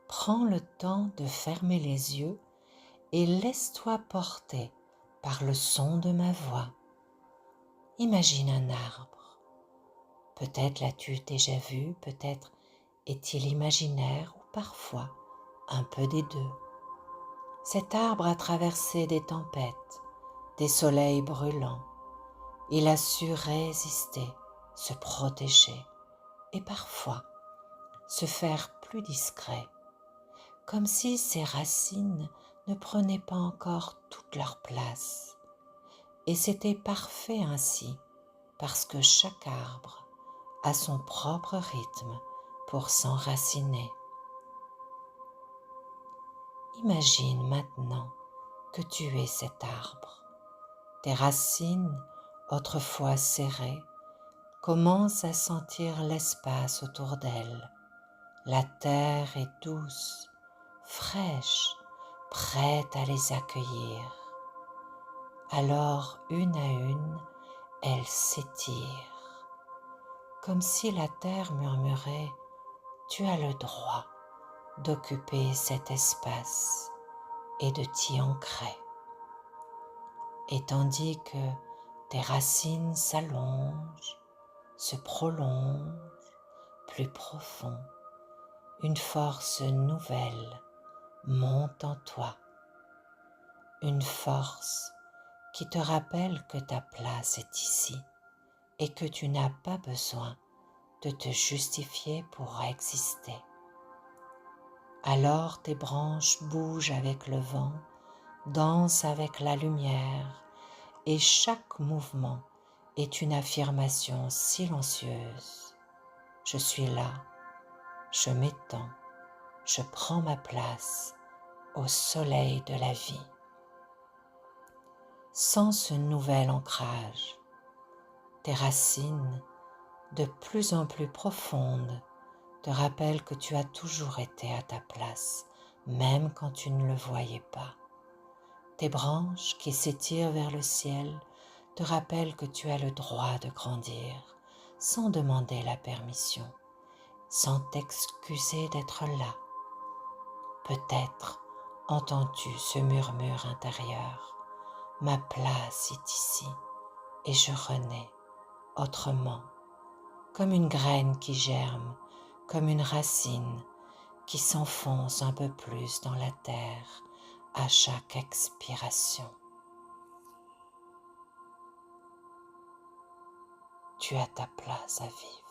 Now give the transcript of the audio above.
Prends le temps de fermer les yeux et laisse-toi porter par le son de ma voix. Imagine un arbre. Peut-être l'as-tu déjà vu, peut-être est-il imaginaire ou parfois un peu des deux. Cet arbre a traversé des tempêtes, des soleils brûlants. Il a su résister, se protéger et parfois se faire plus discret, comme si ses racines ne prenaient pas encore toute leur place. Et c'était parfait ainsi, parce que chaque arbre a son propre rythme pour s'enraciner. Imagine maintenant que tu es cet arbre. Tes racines, autrefois serrées, commencent à sentir l'espace autour d'elles. La terre est douce, fraîche, prête à les accueillir. Alors, une à une, elles s'étirent, comme si la terre murmurait « Tu as le droit d'occuper cet espace et de t'y ancrer ». Et tandis que tes racines s'allongent, se prolongent, plus profond, une force nouvelle monte en toi, une force qui te rappelle que ta place est ici et que tu n'as pas besoin de te justifier pour exister. Alors tes branches bougent avec le vent, dansent avec la lumière, et chaque mouvement est une affirmation silencieuse. Je suis là, je m'étends, je prends ma place au soleil de la vie. Sans ce nouvel ancrage, tes racines, de plus en plus profondes, te rappellent que tu as toujours été à ta place, même quand tu ne le voyais pas. Tes branches qui s'étirent vers le ciel te rappellent que tu as le droit de grandir, sans demander la permission, sans t'excuser d'être là. Peut-être entends-tu ce murmure intérieur. Ma place est ici et je renais autrement, comme une graine qui germe, comme une racine qui s'enfonce un peu plus dans la terre à chaque expiration. Tu as ta place à vivre.